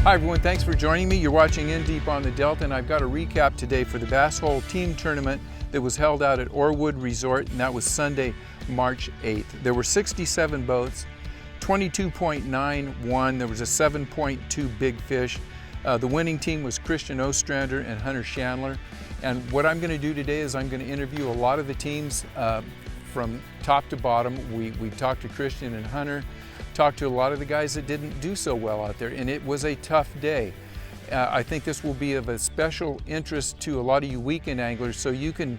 Hi everyone, thanks for joining me. You're watching In Deep on the Delta, and I've got a recap today for the Bass Hole Team Tournament that was held out at Orwood Resort, and that was Sunday, March 8th. There were 67 boats, 22.9 won. There was a 7.2 big fish. The winning team was Christian Ostrander and Hunter Chandler. And what I'm going to do today is I'm going to interview a lot of the teams from top to bottom. We talked to Christian and Hunter, talked to a lot of the guys that didn't do so well out there, and it was a tough day. I think this will be of a special interest to a lot of you weekend anglers, so you can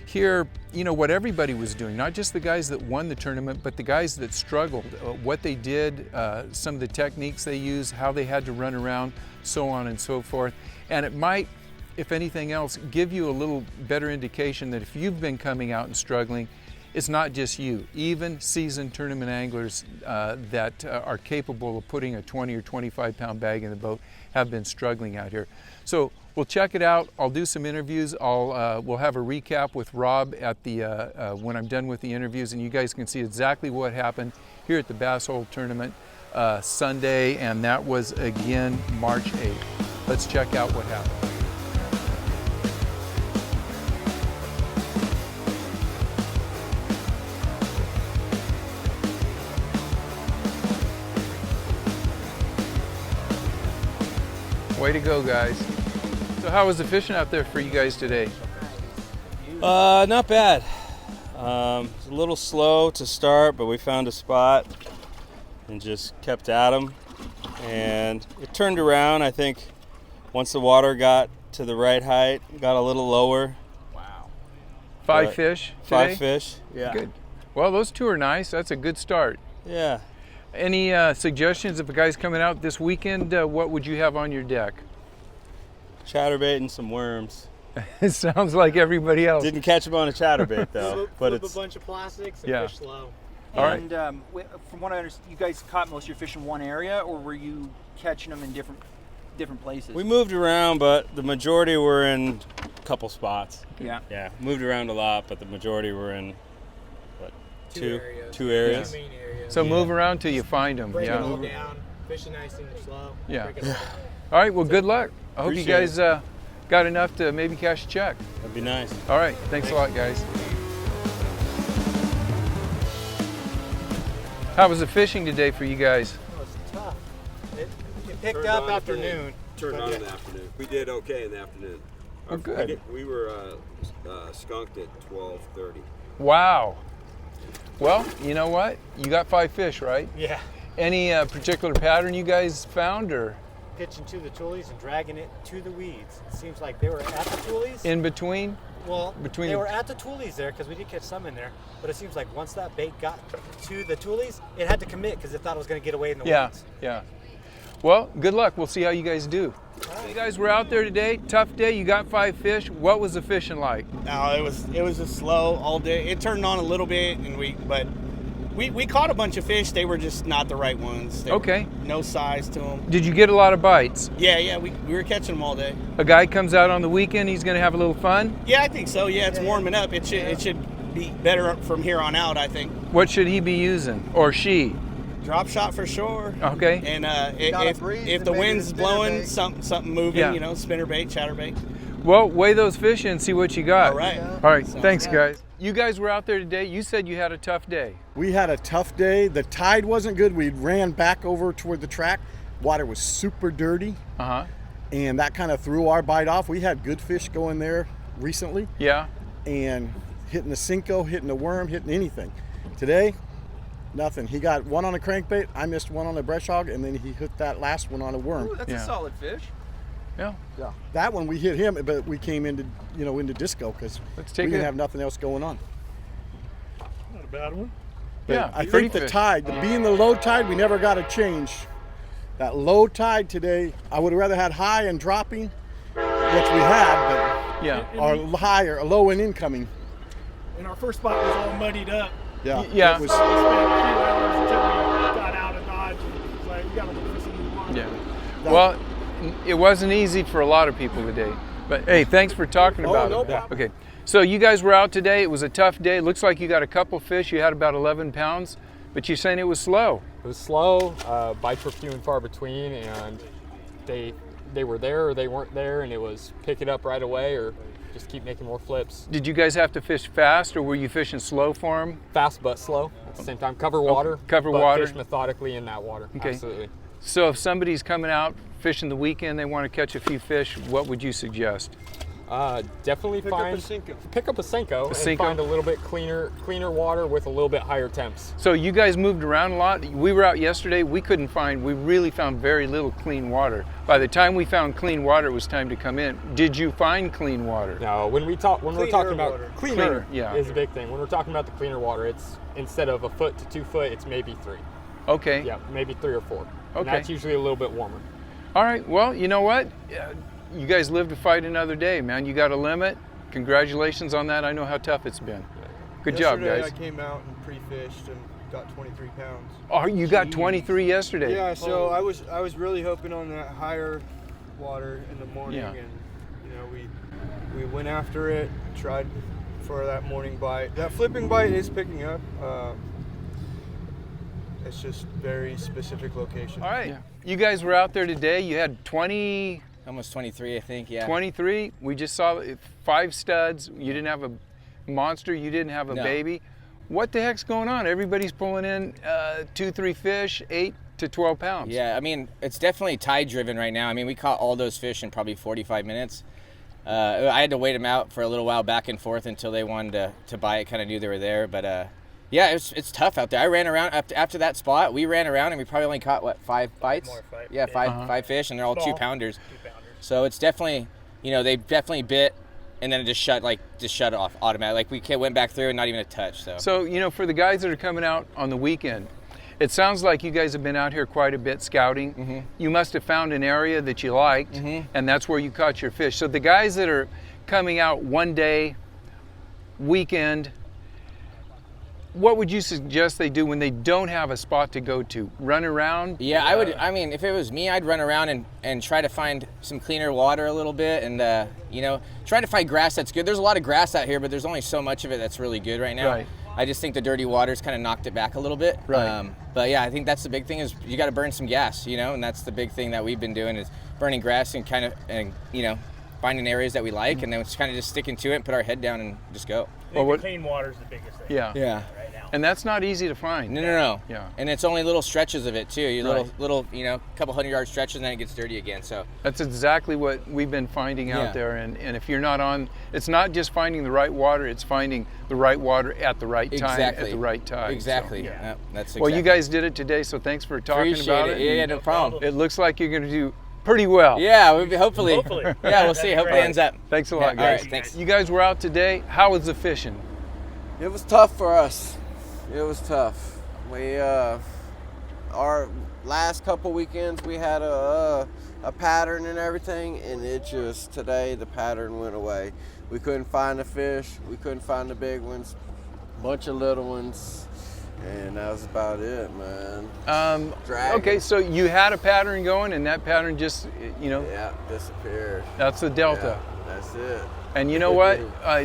hear, what everybody was doing, not just the guys that won the tournament, but the guys that struggled, what they did, some of the techniques they used, how they had to run around, so on and so forth. And it might, if anything else, give you a little better indication that if you've been coming out and struggling, it's not just you. Even seasoned tournament anglers that are capable of putting a 20 or 25 pound bag in the boat have been struggling out here. So we'll check it out. I'll do some interviews. We'll have a recap with Rob at the when I'm done with the interviews, and you guys can see exactly what happened here at the Bass Hole Tournament Sunday, and that was again March 8th. Let's check out what happened. Way to go, guys. So how was the fishing out there for you guys today? Not bad. It's a little slow to start, but we found a spot and just kept at them. And it turned around, I think, once the water got to the right height, got a little lower. Wow. Five fish today? 5 fish, yeah. Good. Well, those two are nice. That's a good start. Yeah. Any suggestions if a guy's coming out this weekend, what would you have on your deck? Chatterbait and some worms. It sounds like everybody else. Didn't catch them on a chatterbait though. But it's a bunch of plastics and fish slow. All right. And from what I understand, you guys caught most of your fish in one area, or were you catching them in different places? We moved around, but the majority were in a couple spots. Yeah. Yeah, moved around a lot, but the majority were in what, two areas. Two main areas. So move around till you find them. Break it all down, fishing nice and slow. Yeah. Break it all down. All right, well, good luck. I hope you Appreciate guys got enough to maybe cash a check. That'd be nice. All right, thanks a lot, guys. How was the fishing today for you guys? Oh, it's tough. It picked up after noon. Turned on in the afternoon. We did okay in the afternoon. Oh, good. We were skunked at 12:30. Wow. Well, you know what? You got 5 fish, right? Yeah. Any particular pattern you guys found, or? Pitching to the tulies and dragging it to the weeds. It seems like they were at the tulies. In between? Well, between they were at the tulies there because we did catch some in there. But it seems like once that bait got to the tulies, it had to commit because it thought it was going to get away in the weeds. Yeah. Well, good luck. We'll see how you guys do. You guys were out there today. Tough day. You got 5 fish. What was the fishing like? No, it was just slow all day. It turned on a little bit, and we caught a bunch of fish. They were just not the right ones. Okay. No size to them. Did you get a lot of bites? Yeah, we were catching them all day. A guy comes out on the weekend, he's going to have a little fun? Yeah, I think so. Yeah, it's warming up. It should be better from here on out, I think. What should he be using, or she? Drop shot for sure. Okay. And if the wind's blowing, something moving, spinnerbait, chatterbait. Well, weigh those fish in and see what you got. All right. All right, thanks guys. You guys were out there today. You said you had a tough day. We had a tough day. The tide wasn't good. We ran back over toward the track. Water was super dirty. Uh-huh. And that kind of threw our bite off. We had good fish going there recently. Yeah. And hitting the Cinco, hitting the worm, hitting anything. Today, nothing. He got one on a crankbait. I missed one on a brush hog, and then he hit that last one on a worm. Ooh, that's a solid fish. Yeah. That one we hit him, but we came into disco because we didn't have nothing else going on. Not a bad one. But yeah. I think the tide, being the low tide, we never got a change. That low tide today, I would have rather had high and dropping, which we had, but or high or low and incoming. And our first spot was all muddied up. Yeah. Yeah. It was, We spent a few hours until we got out of Dodge. It's like, we got to look for some new water. Yeah. Well, it wasn't easy for a lot of people today. But hey, thanks for talking about it. Problem. Okay. So you guys were out today. It was a tough day. Looks like you got a couple fish. You had about 11 pounds, but you're saying it was slow. It was slow. Bites were few and far between, and they were there or they weren't there, and it was pick it up right away or just keep making more flips. Did you guys have to fish fast, or were you fishing slow for them? Fast but slow at the same time. Cover water. Cover but water. Fish methodically in that water. Okay. Absolutely. So if somebody's coming out fishing the weekend, they want to catch a few fish, what would you suggest? Definitely pick up a Senko and find a little bit cleaner water with a little bit higher temps. So you guys moved around a lot. We were out yesterday. We really found very little clean water. By the time we found clean water, it was time to come in. Did you find clean water? No, when we're talking about water. cleaner yeah. is a big thing. When we're talking about the cleaner water, it's instead of 1 foot to 2 foot, it's maybe 3. Okay. Yeah, maybe 3 or 4. Okay. And that's usually a little bit warmer. All right. Well, you know what? You guys live to fight another day, man. You got a limit. Congratulations on that. I know how tough it's been. Good job, guys. I came out and pre-fished and got 23 pounds. Oh, you got 23 yesterday. Yeah, so I was really hoping on that higher water in the morning, Yeah. and you know we went after it, tried for that morning bite. That flipping bite is picking up. It's just very specific location. All right. Yeah. You guys were out there today. You had 20. Almost 23, I think, yeah. 23. We just saw 5 studs. You didn't have a monster. You didn't have a baby. What the heck's going on? Everybody's pulling in 2-3 fish, 8 to 12 pounds. Yeah, I mean, it's definitely tide driven right now. I mean, we caught all those fish in probably 45 minutes. I had to wait them out for a little while back and forth until they wanted to bite. Kind of knew they were there, but yeah, it's tough out there. I ran around after that spot. We ran around and we probably only caught 5 bites. Yeah, five fish, and they're all 2-pounders. So it's definitely, they definitely bit, and then it just shut off automatically. Like we went back through and not even a touch. So for the guys that are coming out on the weekend, it sounds like you guys have been out here quite a bit scouting. Mm-hmm. You must have found an area that you liked, and that's where you caught your fish. So the guys that are coming out one day, weekend, what would you suggest they do when they don't have a spot to go to? Run around? Yeah, I would. I mean, if it was me, I'd run around and try to find some cleaner water a little bit, and try to find grass that's good. There's a lot of grass out here, but there's only so much of it that's really good right now. Right. I just think the dirty water's kind of knocked it back a little bit. Right. But yeah, I think that's the big thing is you got to burn some gas, and that's the big thing that we've been doing is burning grass and finding areas that we like, and then it's kind of just sticking to it and put our head down and just go. Clean water is the biggest thing. Yeah. Right now. And that's not easy to find. No. Yeah. And it's only little stretches of it too. Little, couple 100-yard stretches, and then it gets dirty again. So that's exactly what we've been finding out there. And if you're not on, it's not just finding the right water; it's finding the right water at the right time at the right time. Exactly. So, yeah. That's exactly. Well, you guys did it today, so thanks for talking about it. Yeah, no problem. It looks like you're going to do pretty well. Yeah, hopefully. Yeah, we'll see. Hopefully it ends up. Thanks a lot, guys. All right, thanks. You guys were out today. How was the fishing? It was tough for us. It was tough. We our last couple weekends we had a pattern and everything, and today the pattern went away. We couldn't find the fish. We couldn't find the big ones. Bunch of little ones. And that was about it, man. Okay, so you had a pattern going, and that pattern just, Yeah, disappeared. That's the delta. Yeah, that's it. And you know what?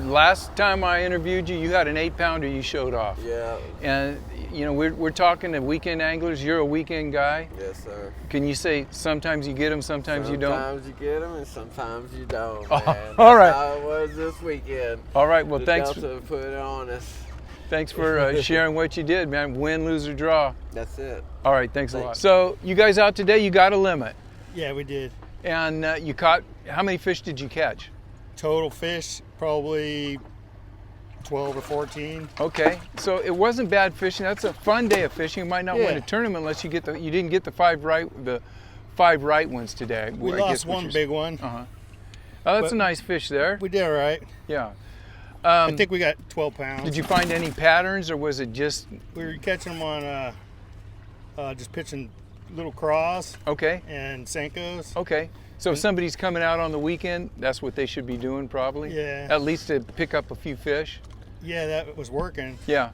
Last time I interviewed you, you had an 8-pounder you showed off. Yeah. And, we're talking to weekend anglers. You're a weekend guy. Yes, sir. Can you say sometimes you get them, sometimes you don't? Sometimes you get them, and sometimes you don't, man. All right. That's how it was this weekend. All right, well, thanks. Delta put it on us. Thanks for sharing what you did, man. Win, lose, or draw. That's it. All right, thanks a lot. So you guys out today, you got a limit. Yeah, we did. And you caught, how many fish did you catch? Total fish, probably 12 or 14. Okay, so it wasn't bad fishing. That's a fun day of fishing. You might not win a tournament unless you didn't get the five right ones today. We lost one big one. Oh, that's a nice fish there. We did all right. Yeah. I think we got 12 pounds. Did you find any patterns, or was it just? We were catching them on just pitching little craws. Okay. And Senkos. Okay. So if somebody's coming out on the weekend, that's what they should be doing probably? Yeah. At least to pick up a few fish? Yeah, that was working. Yeah.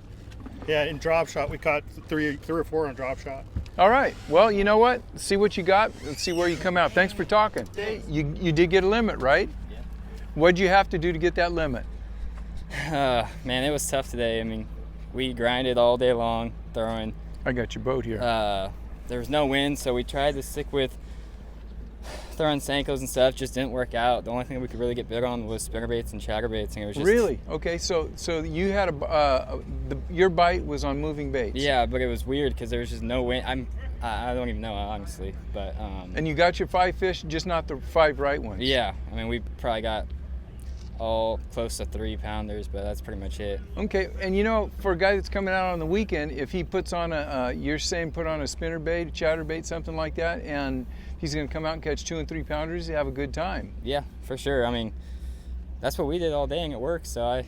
Yeah, in drop shot, we caught three or four on drop shot. All right. Well, you know what? See what you got and see where you come out. Thanks for talking. You did get a limit, right? Yeah. What'd you have to do to get that limit? Man, it was tough today. I mean, we grinded all day long throwing. I got your boat here. There was no wind, so we tried to stick with throwing Senkos and stuff, just didn't work out. The only thing we could really get big on was spinnerbaits and chatterbaits, and it was just really okay. So you had your bite was on moving baits. Yeah, but it was weird because there was just no wind. I don't even know honestly, but and you got your 5 fish, just not the 5 right ones. Yeah, I mean we probably got all close to 3-pounders, but that's pretty much it. Okay, and you know, for a guy that's coming out on the weekend, if he puts on you're saying put on a spinnerbait, a chatterbait, something like that, and he's going to come out and catch 2 and 3 pounders, you have a good time. Yeah, for sure. I mean, that's what we did all day and it worked, so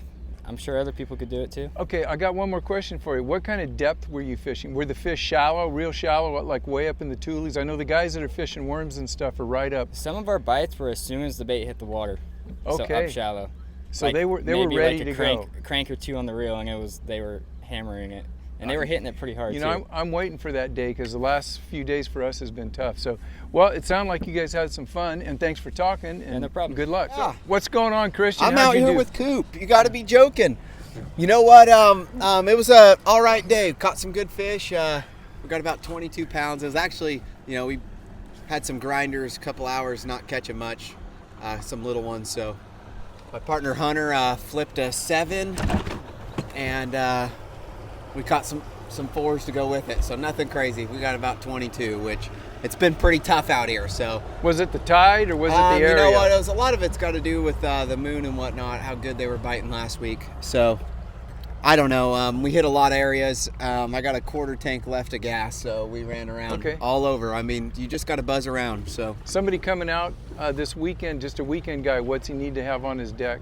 I'm sure other people could do it too. Okay, I got one more question for you. What kind of depth were you fishing? Were the fish shallow, real shallow, like way up in the tulies? I know the guys that are fishing worms and stuff are right up. Some of our bites were as soon as the bait hit the water. Okay. So up shallow. So like they were maybe ready like to go. go. Crank or 2 on the reel, and they were hammering it. And they were hitting it pretty hard, you know, too. I'm waiting for that day because the last few days for us has been tough. So, well, it sounded like you guys had some fun, and thanks for talking. And no problem. Good luck. Yeah. So, what's going on, Christian? I'm How'd out you here do? with Coop. You got to be joking. You know what? It was a all right day. Caught some good fish. We got about 22 pounds. It was actually, you know, we had some grinders, a couple hours, not catching much, some little ones. So my partner Hunter flipped a 7, and we caught some 4s to go with it. So nothing crazy. We got about 22, which it's been pretty tough out here. So was it the tide or was it the area? You know what? A lot of it's got to do with the moon and whatnot. How good they were biting last week. So I don't know. We hit a lot of areas. I got a quarter tank left of gas, so we ran around all over. I mean, you just got to buzz around. So somebody coming out this weekend, just a weekend guy, what's he need to have on his deck?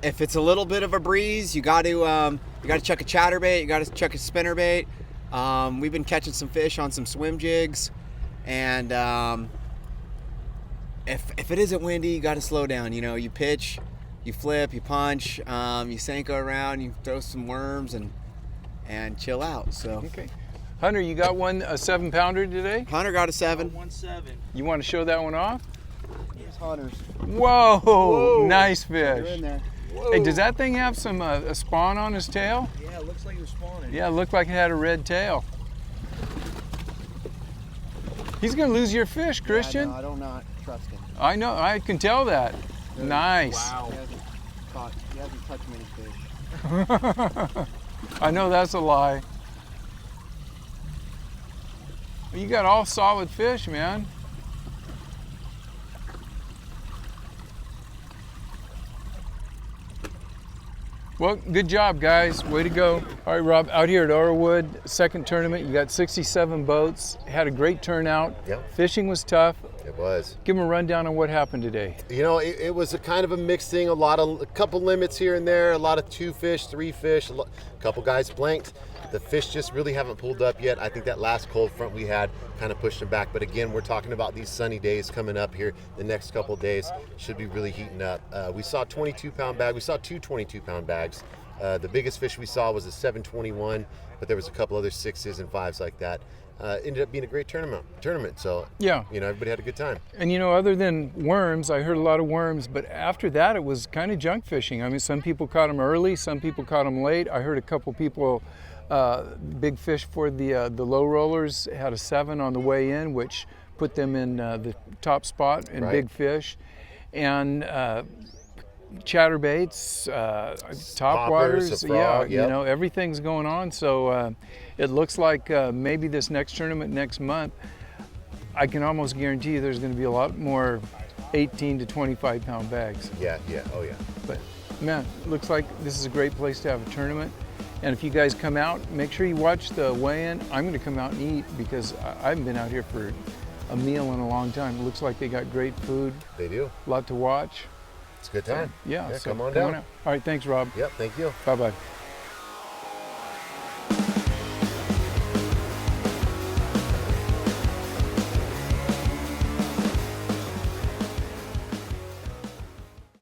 If it's a little bit of a breeze, you got to chuck a chatterbait. You got to chuck a spinnerbait. We've been catching some fish on some swim jigs, and if it isn't windy, you got to slow down. You know, you pitch, you flip, you punch, you Senko around, you throw some worms, and chill out. So okay, Hunter, you got one a 7-pounder today? Hunter got a 7. 1-7. You want to show that one off? Here's Hunter's. Whoa, nice fish. They're in there. Whoa. Hey, does that thing have some a spawn on his tail? Yeah, it looks like it was spawning. Yeah, it looked like it had a red tail. He's gonna lose your fish, Christian. Yeah, I don't not trust him. I know, I can tell that. Nice. Wow. He hasn't touched many fish. I know that's a lie. You got all solid fish, man. Well, good job, guys. Way to go. All right, Rob, out here at Orwood, second tournament, you got 67 boats. Had a great turnout. Yep. Fishing was tough. It was. Give them a rundown on what happened today. You know, it was a kind of a mixed thing. A couple limits here and there. A lot of 2 fish, 3 fish. A couple guys blanked. The fish just really haven't pulled up yet. I think that last cold front we had kind of pushed them back. But again, we're talking about these sunny days coming up here. The next couple days should be really heating up. We saw a 22-pound bag. We saw 2 22-pound bags. The biggest fish we saw was a 721, but there was a couple other 6s and 5s like that. Ended up being a great tournament. So yeah, you know, everybody had a good time. And you know, other than worms, I heard a lot of worms, but after that it was kind of junk fishing. I mean, some people caught them early, some people caught them late. I heard a couple people, big fish for the low rollers had a 7 on the way in, which put them in the top spot in big fish, and chatterbaits, topwaters, you know, everything's going on. So it looks like maybe this next tournament next month, I can almost guarantee you there's going to be a lot more 18 to 25-pound bags. Yeah, oh yeah. But man, looks like this is a great place to have a tournament. And if you guys come out, make sure you watch the weigh-in. I'm going to come out and eat because I haven't been out here for a meal in a long time. It looks like they got great food. They do. A lot to watch. It's a good time. Yeah, so come on down. All right, thanks, Rob. Yep, thank you. Bye-bye.